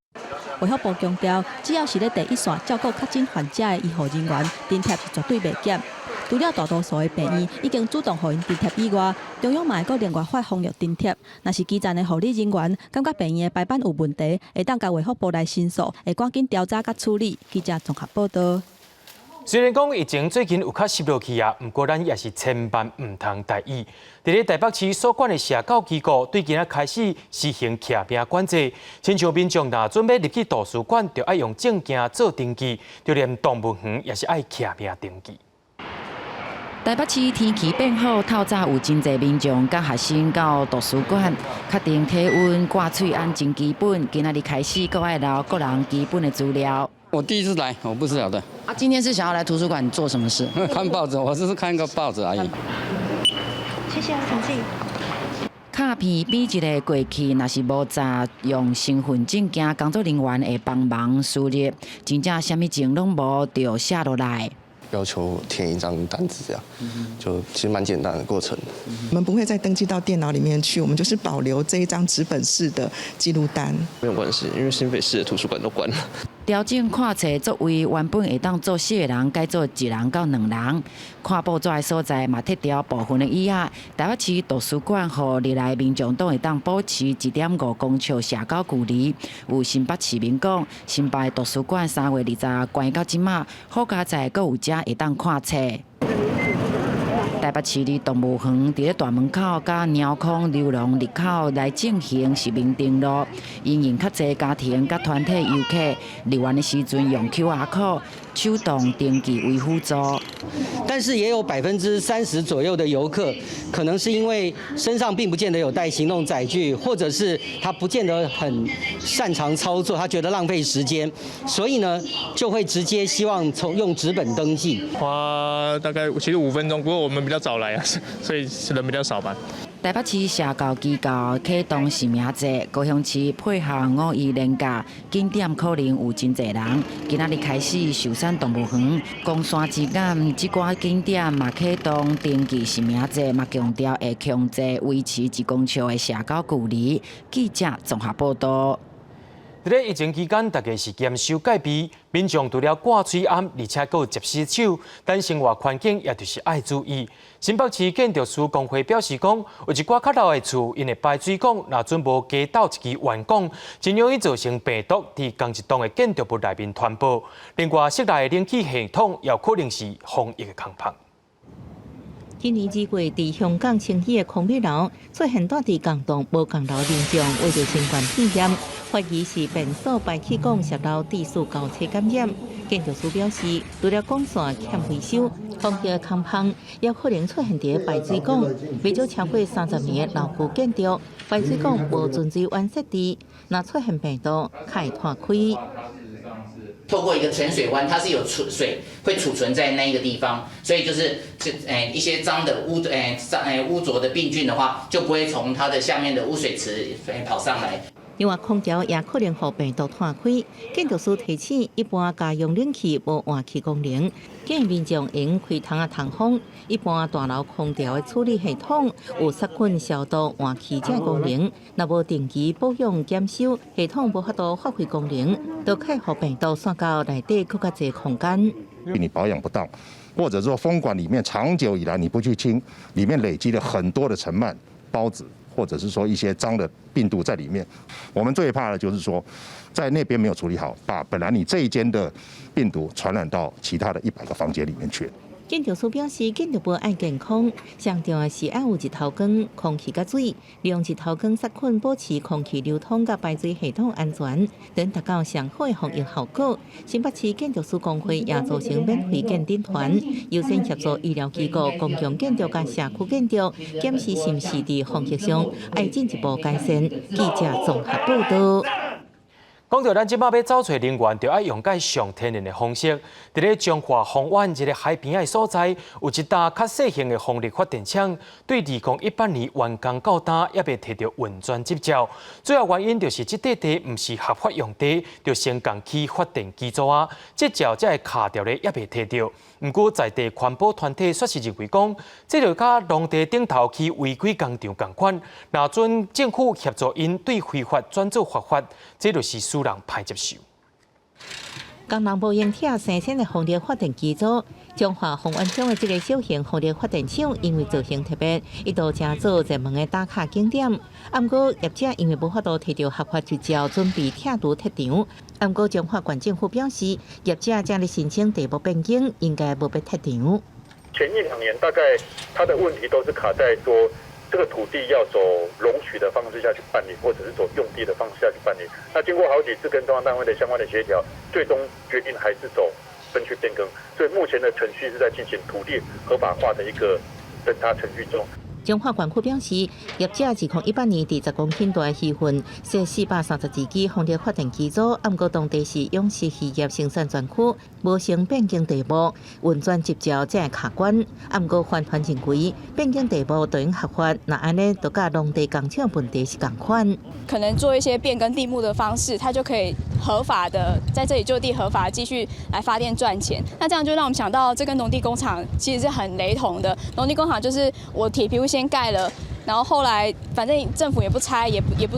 卫福部强调，只要是咧第一线照顾确诊患者的医护人员，津贴是绝对袂减。除了大多数的病院已经主动互因津贴以外，中央嘛会另外发防疫津贴。若是基层的护理人员感觉病院的排班有问题，会当甲卫福部来申诉，会赶紧调查甲处理。记者综合报道。虽然讲疫情最近有较湿落去啊，不过咱也是千万唔通大意。伫咧台北市所管的社教机构，对今仔开始实行徛病管制，亲像民众若准备入去图书馆，就要用证件做登记；就连动物园也是爱徛病登记。台北市天气变好，透早有真侪民众甲学生到图书馆，确定体温、挂喙安真基本。今仔日开始，搁爱留个人基本的资料。我第一次来，我不知道的。啊，今天是想要来图书馆做什么事？看报纸，我只是看个报纸而已。谢谢，请进。卡片比一个过去，若是无查用身份证件工作人员会帮忙输入，真正啥物证拢无就写落来。要求填一张单子，这样，就其实蛮简单的过程。我们不会再登记到电脑里面去，我们就是保留这一张纸本式的记录单。没有关系，因为新北市的图书馆都关了。调整看册作为原本会当做4个人，改做1人到2人。看报纸的所在嘛，撤掉部分的椅仔。台北市图书馆和历来民众党会当保持1.5公尺社交距离。有新北市民讲，新北图书馆3月20关到即马，好佳在阁有遮会当看册。台北市立动物园伫咧大门口甲鸟空流浪入口来进行实名登录，因应较侪家庭甲团体游客入园的时阵用 QR code 手动登记为辅助。但是也有30%左右的游客，可能是因为身上并不见得有带行动载具，或者是他不见得很擅长操作，他觉得浪费时间，所以呢就会直接希望用纸本登记，花大概其实5分钟，不过我们比较早来啊，所以人比较少吧。台北市社教机构启动实名制，高雄市配合5一连假，景点可能有真侪人。今仔日开始，寿山动物园、公山之眼这寡景点嘛启动登记实名制，嘛强调会强制维持1公尺的社交距离。记者综合报道。在疫情期间，大家是减少戒备，民众除了挂嘴暗，而且还有接洗手，但生活环境也就是爱注意。新北市建筑师工会表示讲，有一寡较老的厝，因为排水管若准无加倒一支圆管，真容易造成病毒伫同一栋的建筑物内面传播。另外，室内的冷气系统也可能是防疫的空隙。今年2月，伫香港青喜的空美楼出现大地共栋无共楼民众为着新冠肺炎，怀疑是便所排气管泄漏地数交叉感染。建筑师表示，除了管线欠维修，防疫的空隙也可能出现伫排水管。未少超过30年的老旧建筑，排水管无遵水完设置，若出现病毒，可以断开。透过一个沉水湾，它是有水会储存在那一个地方，所以就是一些脏的污浊的病菌的话，就不会从它的下面的污水池跑上来。另外，空调也可能互病毒断开。建筑师提醒，一般家用冷气无换气功能，建议民众用开窗通风。一般大楼空调的处理系统有杀菌、消毒、换气这功能，若无定期保养检修，系统无法度发挥功能，就可以互病毒散到内底更加侪空间。你保养不当，或者说风管里面长久以来你不去清，里面累积了很多的尘螨、孢子，或者是说一些脏的病毒在里面。我们最怕的就是说，在那边没有处理好，把本来你这一间的病毒传染到其他的100个房间里面去。建筑师表示，建筑物爱健康，上重要是爱有日头光、空气甲水，利用日头光杀菌，保持空气流通甲排水系统安全，等达到上好的防疫效果。新北市建筑师工会也组成免费鉴定团，优先协助医疗机构、公共建筑甲社区建筑，检视是毋是伫防疫上爱进一步改善。记者综合报道。讲到咱即马要找找能源，就要用介上天然的方式。伫咧彰化丰湾一个海边的所在，有一搭较小型的风力发电厂，对2018年完工到今，也未摕到运转执照。主要原因就是这块地毋是合法用地，就先共起发电机组啊，执照才会卡掉咧，也未摕到。毋过在地环保团体说是认为讲，这就甲农地顶头去违规工厂共款，若准政府协助因对非法转做合法，这就是使人歹接受。工人无用铁生产的风力发电机组，彰化丰湾乡的这个小型风力发电厂，因为造型特别，一度正做热门的打卡景点。不过业者因为无法度摕到合法执照，准备拆除铁场。不过彰化县政府表示，业者正咧申请地目变更，应该无被拆场。前1-2年大概他的问题都是卡在说，这个土地要走容许的方式下去办理，或者是走用地的方式下去办理。那经过好几次跟中央单位的相关的协调，最终决定还是走分区变更。所以目前的程序是在进行土地合法化的一个审查程序中。中华管区表示，业者2018年第10公顷大的鱼群，设432支风力发电机组，不过当地是养殖渔业生产专区，无成变更地目，运转执照才会卡关。不过环团认为，变更地目都应合法，那安尼就甲农地工厂问题是同款。可能做一些变更地目的方式，它就可以合法的在这里就地合法继续来发电赚钱。那这样就让我们想到，这跟农地工厂其实是很雷同的。农地工厂就是我铁皮屋先盖了，然后后来反正政府也不拆，也不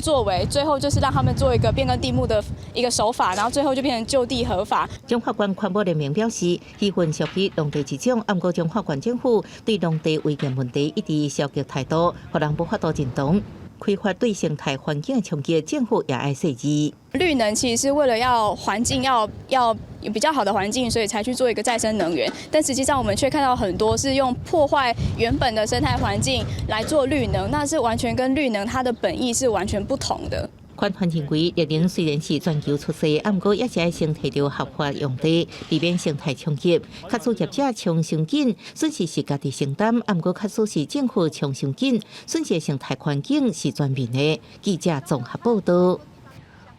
作为，最后就是让他们做一个变更地目的一个手法，然后最后就变成就地合法。中华管环保联盟表示，鱼群属于农地一种，不过中华管政府对农地违建问题一直消极态度，让人无法度认同。开发对生态环境的冲击，政府也爱设计。绿能其实是为了要环境要有比较好的环境，所以才去做一个再生能源。但实际上我们却看到很多是用破坏原本的生态环境来做绿能，那是完全跟绿能它的本意是完全不同的。环团认为，绿能虽然是全球出色，不过也是要先摕到合法用地，避免生态冲击。卡数业者冲伤紧，损失是家己承担；不过卡数是政府冲伤紧，损失生态环境是全面的。记者综合报道。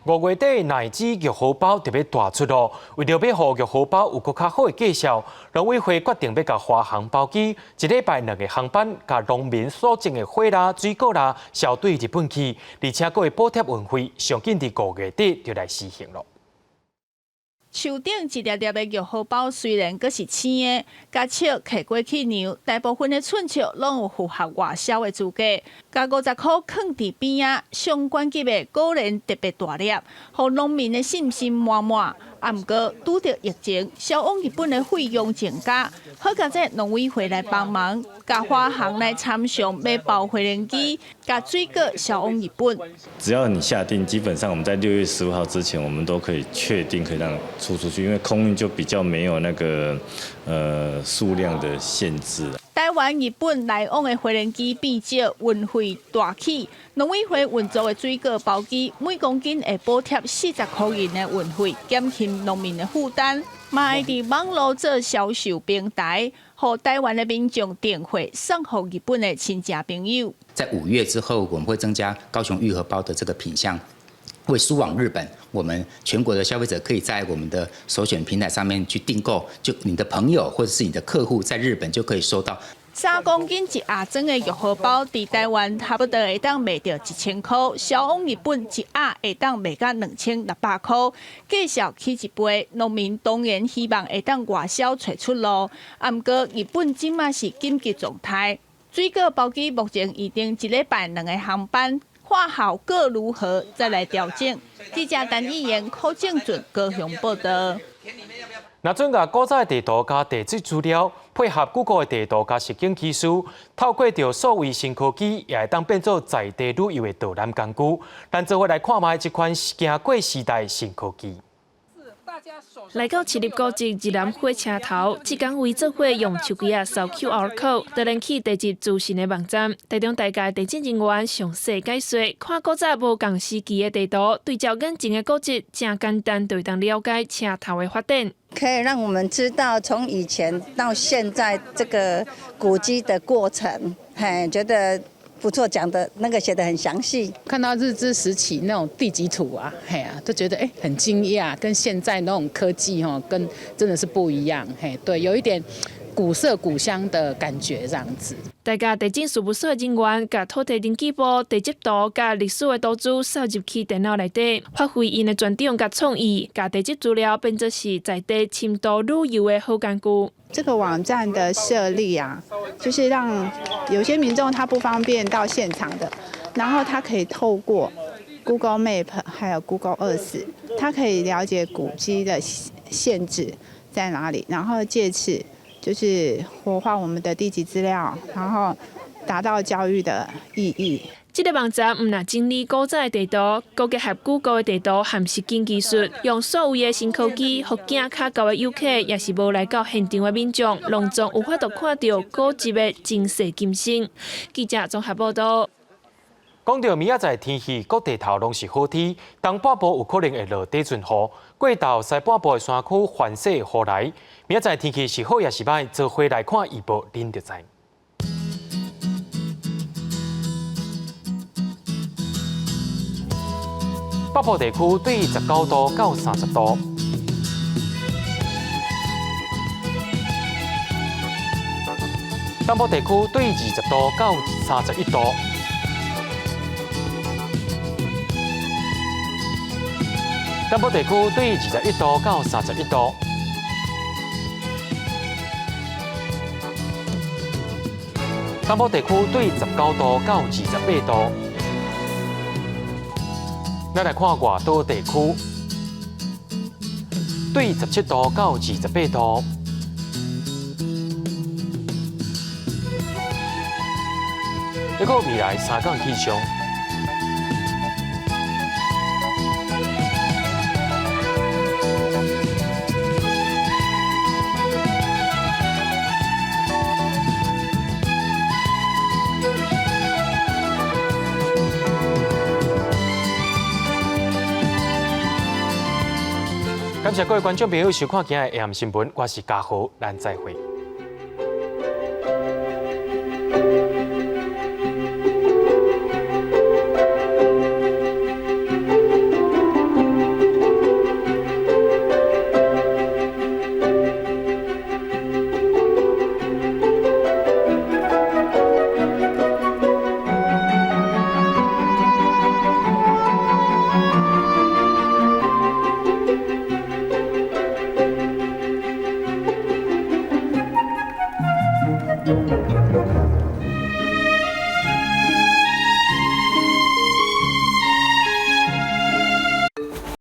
5月底，乃至玉荷包特别大出炉，为了要让玉荷包有更较好的介绍，农委会决定要甲华航包机一礼拜2个航班，甲农民所种的花啦、水果啦销对日本去，而且还会补贴运费，上紧伫5月底就来实行了。树顶一粒粒的玉荷包虽然阁是青的，甲树摕过去酿，大部分的寸树拢有符合外销的资格。甲50块放伫边仔，上关级的果然特别大粒，互农民的信心满满。毋过拄着疫情，销往日本的费用增加，好甲这农委会来帮忙，甲华航来参详买包回联机，甲水果销往日本。只要你下定，基本上我们在6月15号之前，我们都可以确定可以让出去，因为空运就比较没有那个数量的限制了。台湾、日本来往的回联机变少，运费大起。农委会运作的水果包机，每公斤会补贴40块银的运费，减轻农民的负担。嘛会伫网络做销售平台，互台湾的民众订货送予日本的亲戚朋友。在5月之后，我们会增加高雄玉荷包的这个品项。会输往日本，我们全国的消费者可以在我们的首选平台上面去订购，就你的朋友或者是你的客户在日本就可以收到。3公斤一盒装的玉荷包，伫台湾差不多会当卖到1000块，销往日本一盒会当卖到2600块。介绍起一杯，农民当然希望会当外销找出路，不过日本即马是紧急状态。水果包机目前预定一礼拜2个航班。看效果如何，再来调整。记者陈义言、柯正俊高雄报道。那准甲古早的地图加地质资料，配合 Google 的地图加实景技术，透过着数位新科技，也会当变做在地旅游的导览工具。咱做伙来看卖这款行过时代新科技。来到七里古迹一南火车头，即天为做伙用手机扫 QR code， 就连去地质资讯的网站，带动大家地震人员详细解说，看古早无共时期的地图，对照眼前的古迹，真简单就当了解车头的发展。可以让我们知道从以前到现在这个古迹的过程，觉得不错，讲的那个写得很详细。看到日治时期那种地基图啊，都觉得很惊讶，跟现在那种科技跟真的是不一样，对，有一点古色古香的感觉这样子。大家地震事务所的人员甲土地登记簿、地质图甲历史的图纸扫入去电脑内底，发挥因的专长甲创意，甲地质资料变作是在地深度旅游的好工具。这个网站的设立啊，就是让有些民众他不方便到现场的，然后他可以透过 Google Map 还有 Google Earth， 他可以了解古迹的限制在哪里，然后借此就是活化我们的地籍资料，然后达到教育的意义。这个网站唔但整理古早的地图，佮结合 Google 的地图和实景技术，用所有的新科技，互惊较高的游客，也是无来到现场的民众，隆重有法度看到古迹的真实景象。记者综合报道。讲到明仔载天气，各地头拢是好天，东半部有可能会落地阵雨，过到西半部的山区环洗雨来。明仔载天气是好也是歹，做伙来看预报，恁就知。北部地区对19度到30度。东部地区对20度到31度。东部地区对21度到31度。东部地区对19度到28度。咱来看外岛地区，对17度到28度。一个未来3天气象。感谢各位观众朋友收看今日的AM新闻，我是嘉豪，咱再会。